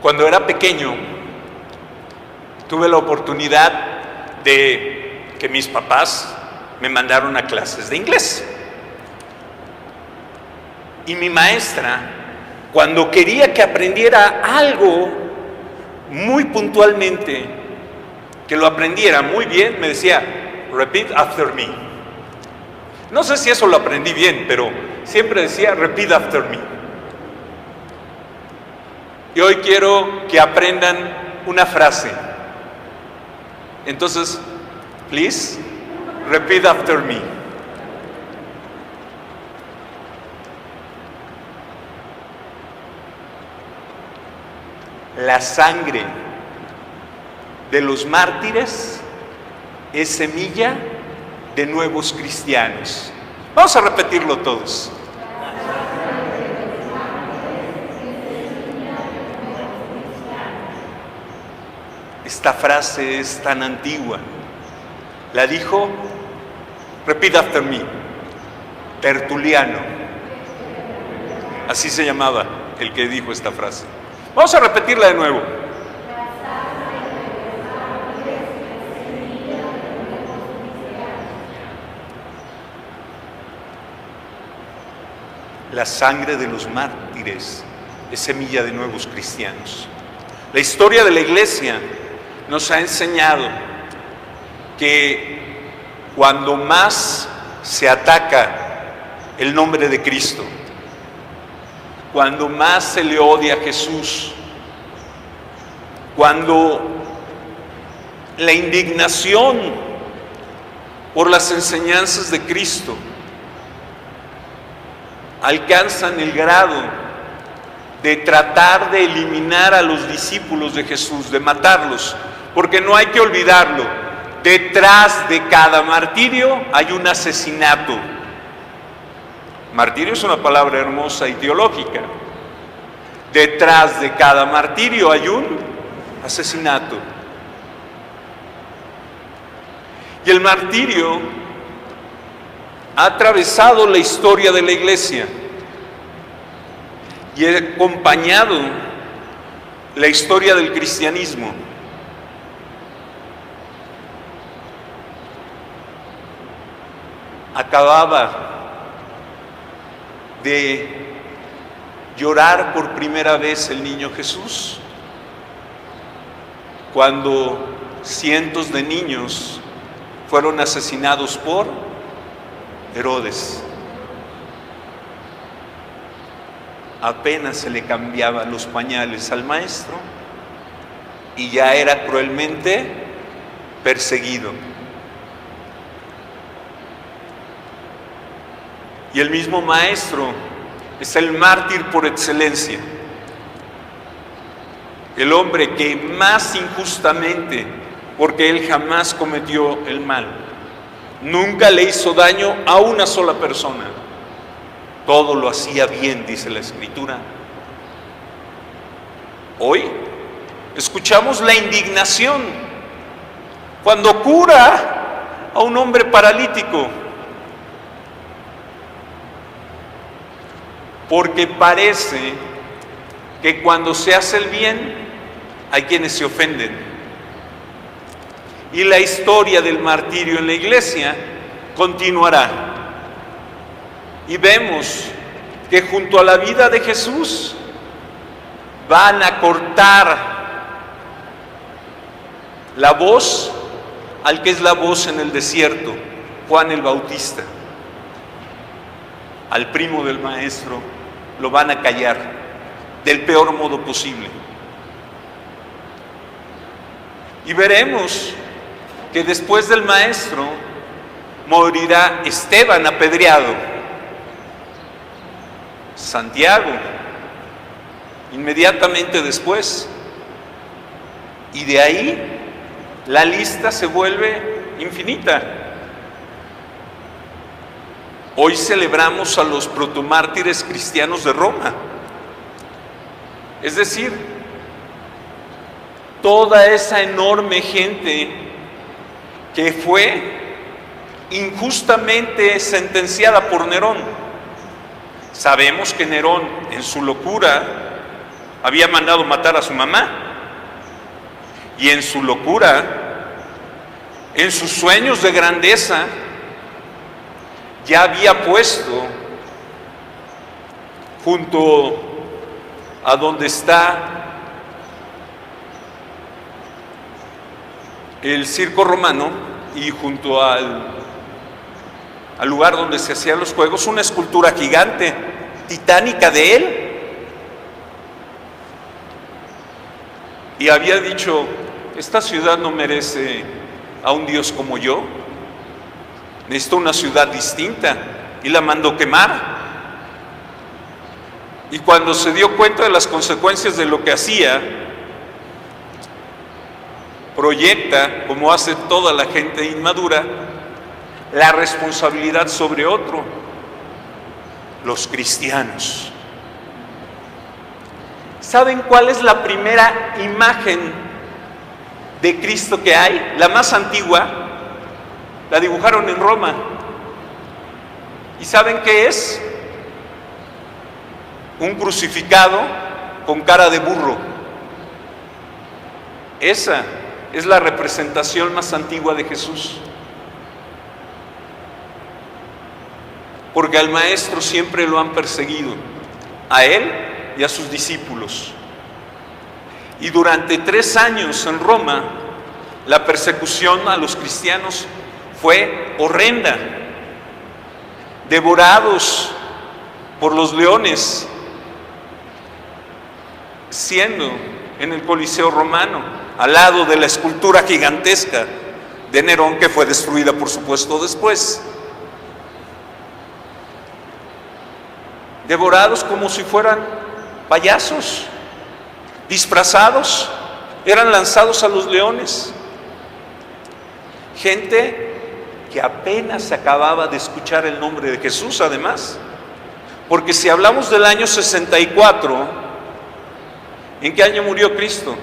Cuando era pequeño, tuve la oportunidad de que mis papás me mandaron a clases de inglés. Y mi maestra, cuando quería que aprendiera algo muy puntualmente, que lo aprendiera muy bien, me decía, repeat after me. No sé si eso lo aprendí bien, pero siempre decía, repeat after me. Y hoy quiero que aprendan una frase. Entonces, please, repeat after me. La sangre de los mártires es semilla de nuevos cristianos. Vamos a repetirlo todos. Esta frase es tan antigua. La dijo, repeat after me, Tertuliano. Así se llamaba el que dijo esta frase. Vamos a repetirla de nuevo. La sangre de los mártires es semilla de nuevos cristianos. La historia de la iglesia nos ha enseñado que cuando más se ataca el nombre de Cristo, cuando más se le odia a Jesús, cuando la indignación por las enseñanzas de Cristo alcanzan el grado de tratar de eliminar a los discípulos de Jesús, de matarlos, porque no hay que olvidarlo, detrás de cada martirio hay un asesinato. Martirio es una palabra hermosa y teológica. Detrás de cada martirio hay un asesinato. Y el martirio ha atravesado la historia de la iglesia y ha acompañado la historia del cristianismo. Acababa de llorar por primera vez el niño Jesús, cuando cientos de niños fueron asesinados por Herodes. Apenas se le cambiaban los pañales al maestro y ya era cruelmente perseguido. Y el mismo maestro es el mártir por excelencia, el hombre que más injustamente, porque él jamás cometió el mal, nunca le hizo daño a una sola persona, todo lo hacía bien, dice la Escritura. Hoy escuchamos la indignación cuando cura a un hombre paralítico, porque parece que cuando se hace el bien hay quienes se ofenden. Y la historia del martirio en la iglesia continuará. Y vemos que junto a la vida de Jesús van a cortar la voz al que es la voz en el desierto, Juan el Bautista. Al primo del maestro lo van a callar del peor modo posible. Y veremos que después del maestro morirá Esteban apedreado, Santiago inmediatamente después, y de ahí la lista se vuelve infinita. Hoy celebramos a los protomártires cristianos de Roma, es decir, toda esa enorme gente que fue injustamente sentenciada por Nerón. Sabemos que Nerón, en su locura, había mandado matar a su mamá, y en su locura, en sus sueños de grandeza, ya había puesto junto a donde está el circo romano y junto al lugar donde se hacían los juegos, una escultura gigante, titánica de él. Y había dicho: esta ciudad no merece a un Dios como yo, necesito una ciudad distinta, y la mandó quemar. Y cuando se dio cuenta de las consecuencias de lo que hacía, proyecta, como hace toda la gente inmadura, la responsabilidad sobre otro, los cristianos. ¿Saben cuál es la primera imagen de Cristo que hay? La más antigua, la dibujaron en Roma. ¿Y saben qué es? Un crucificado con cara de burro. Esa es la representación más antigua de Jesús. Porque al Maestro siempre lo han perseguido, a él y a sus discípulos. Y durante 3 años en Roma, la persecución a los cristianos fue horrenda. Devorados por los leones, siendo en el Coliseo romano, al lado de la escultura gigantesca de Nerón, que fue destruida, por supuesto, después. Devorados como si fueran payasos, disfrazados, eran lanzados a los leones. Gente que apenas acababa de escuchar el nombre de Jesús, además, porque si hablamos del año 64, ¿en qué año murió Cristo?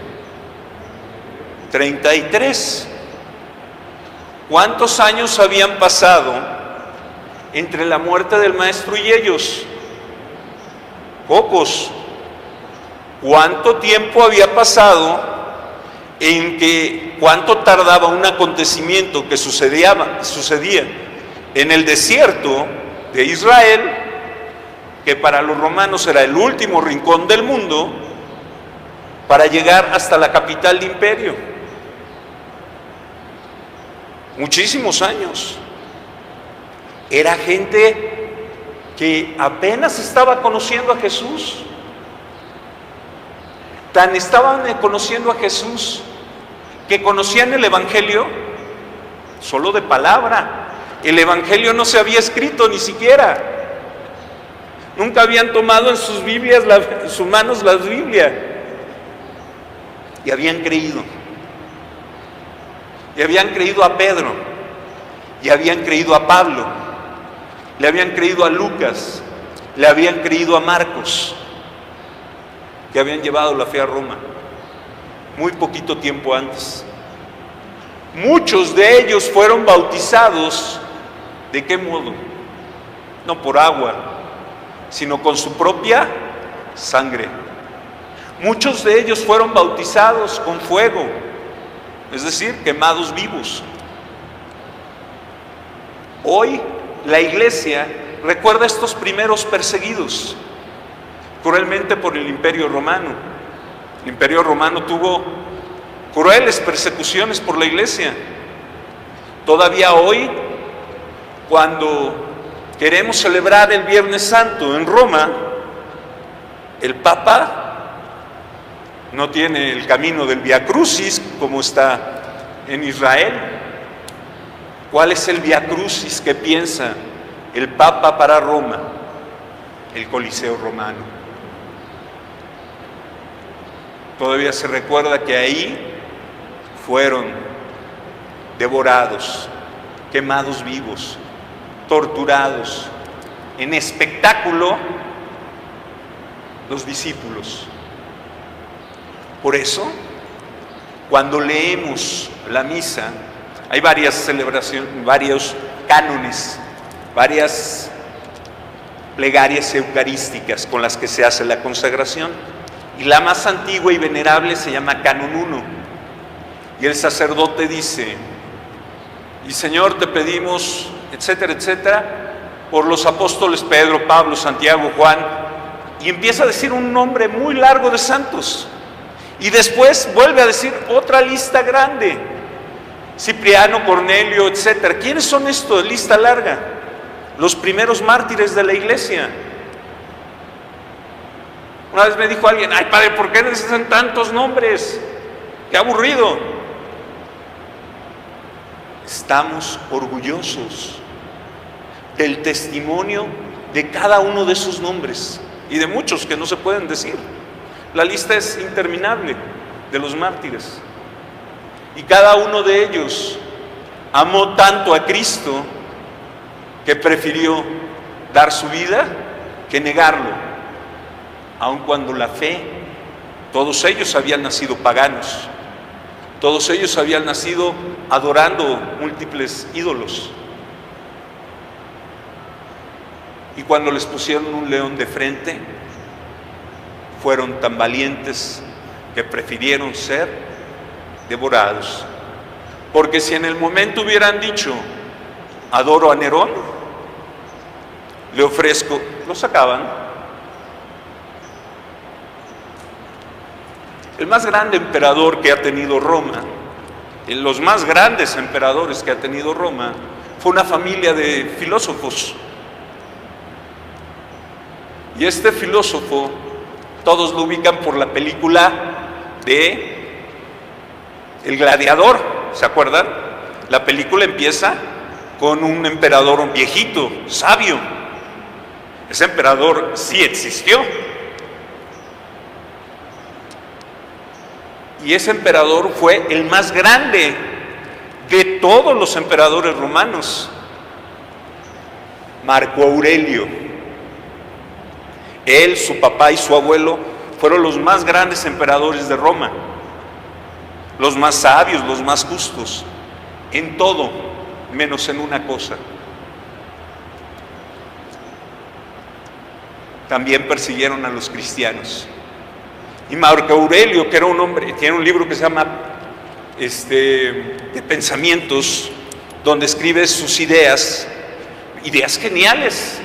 33. ¿Cuántos años habían pasado entre la muerte del Maestro y ellos? Pocos. ¿Cuánto tiempo había pasado en que, cuánto tardaba un acontecimiento que sucedía en el desierto de Israel, que para los romanos era el último rincón del mundo, para llegar hasta la capital del imperio? Muchísimos años. Era gente que apenas estaba conociendo a Jesús. Tan estaban conociendo a Jesús que conocían el Evangelio solo de palabra. El Evangelio no se había escrito ni siquiera. Nunca habían tomado en sus Biblias, en sus manos la Biblia. Y habían creído. Y habían creído a Pedro. Y habían creído a Pablo. Le habían creído a Lucas. Le habían creído a Marcos, que habían llevado la fe a Roma muy poquito tiempo antes. Muchos de ellos fueron bautizados. ¿De qué modo? No por agua, sino con su propia sangre. Muchos de ellos fueron bautizados con fuego, es decir, quemados vivos. Hoy la iglesia recuerda a estos primeros perseguidos cruelmente por el Imperio Romano. El Imperio Romano tuvo crueles persecuciones por la iglesia. Todavía hoy, cuando queremos celebrar el Viernes Santo en Roma, el Papa no tiene el camino del Vía Crucis como está en Israel. ¿Cuál es el Vía Crucis que piensa el Papa para Roma? El Coliseo romano. Todavía se recuerda que ahí fueron devorados, quemados vivos, torturados, en espectáculo, los discípulos. Por eso, cuando leemos la misa, hay varias celebraciones, varios cánones, varias plegarias eucarísticas con las que se hace la consagración. Y la más antigua y venerable se llama Canon 1. Y el sacerdote dice: y Señor, te pedimos, etcétera, etcétera, por los apóstoles Pedro, Pablo, Santiago, Juan, y empieza a decir un nombre muy largo de santos. Y después vuelve a decir otra lista grande: Cipriano, Cornelio, etcétera. ¿Quiénes son estos? Lista larga. Los primeros mártires de la iglesia. Una vez me dijo alguien: ay, padre, ¿por qué necesitan tantos nombres? ¡Qué aburrido! Estamos orgullosos del testimonio de cada uno de esos nombres y de muchos que no se pueden decir. La lista es interminable de los mártires. Y cada uno de ellos amó tanto a Cristo que prefirió dar su vida que negarlo, aun cuando la fe, todos ellos habían nacido paganos, todos ellos habían nacido adorando múltiples ídolos. Y cuando les pusieron un león de frente, fueron tan valientes que prefirieron ser devorados. Porque si en el momento hubieran dicho: adoro a Nerón, le ofrezco, lo sacaban. El más grande emperador que ha tenido Roma, los más grandes emperadores que ha tenido Roma, fue una familia de filósofos. Y este filósofo, todos lo ubican por la película de El Gladiador, ¿se acuerdan? La película empieza con un emperador viejito, sabio. Ese emperador sí existió. Y ese emperador fue el más grande de todos los emperadores romanos, Marco Aurelio. Él, su papá y su abuelo fueron los más grandes emperadores de Roma, los más sabios, los más justos, en todo, menos en una cosa. También persiguieron a los cristianos. Y Marco Aurelio, que era un hombre, tiene un libro que se llama de pensamientos, donde escribe sus ideas geniales.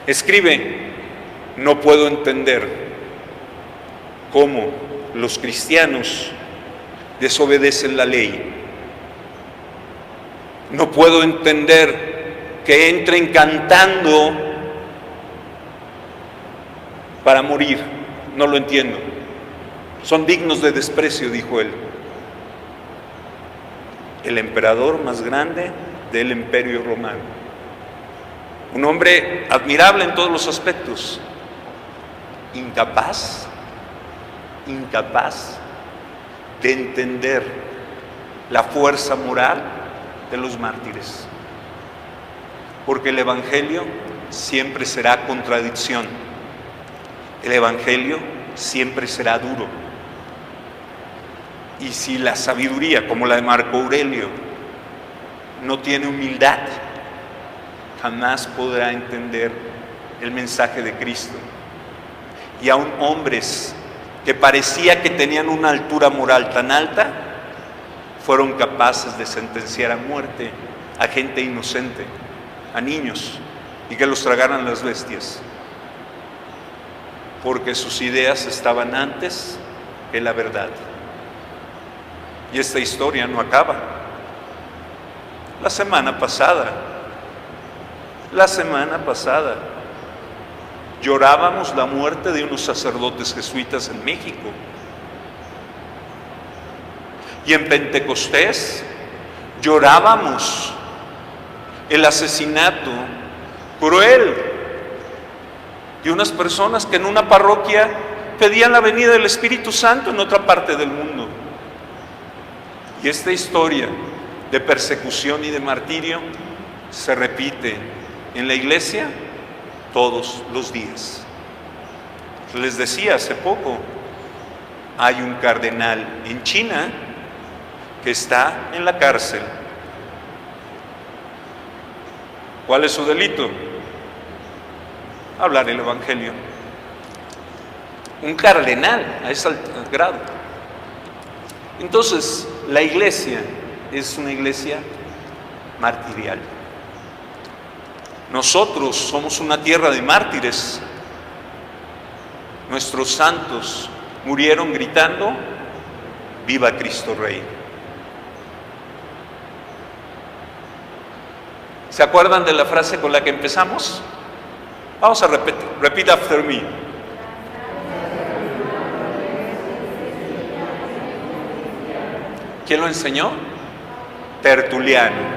Escribe: no puedo entender cómo los cristianos desobedecen la ley. No puedo entender que entren cantando para morir. No lo entiendo. Son dignos de desprecio, dijo él. El emperador más grande del Imperio Romano. Un hombre admirable en todos los aspectos. Incapaz de entender la fuerza moral de los mártires. Porque el Evangelio siempre será contradicción. El Evangelio siempre será duro. Y si la sabiduría, como la de Marco Aurelio, no tiene humildad, jamás podrá entender el mensaje de Cristo. Y aún hombres que parecía que tenían una altura moral tan alta, fueron capaces de sentenciar a muerte a gente inocente, a niños, y que los tragaran las bestias, porque sus ideas estaban antes que la verdad. Y esta historia no acaba. La semana pasada, llorábamos la muerte de unos sacerdotes jesuitas en México. Y en Pentecostés llorábamos el asesinato cruel de unas personas que en una parroquia pedían la venida del Espíritu Santo en otra parte del mundo. Y esta historia de persecución y de martirio se repite en la iglesia todos los días. Les decía hace poco, hay un cardenal en China que está en la cárcel. ¿Cuál es su delito? Hablar el Evangelio. un cardenal a ese grado. Entonces, la iglesia es una iglesia martirial. Nosotros somos una tierra de mártires. Nuestros santos murieron gritando: ¡Viva Cristo Rey! ¿Se acuerdan de la frase con la que empezamos? Vamos a repetir. Repeat after me. ¿Quién lo enseñó? Tertuliano.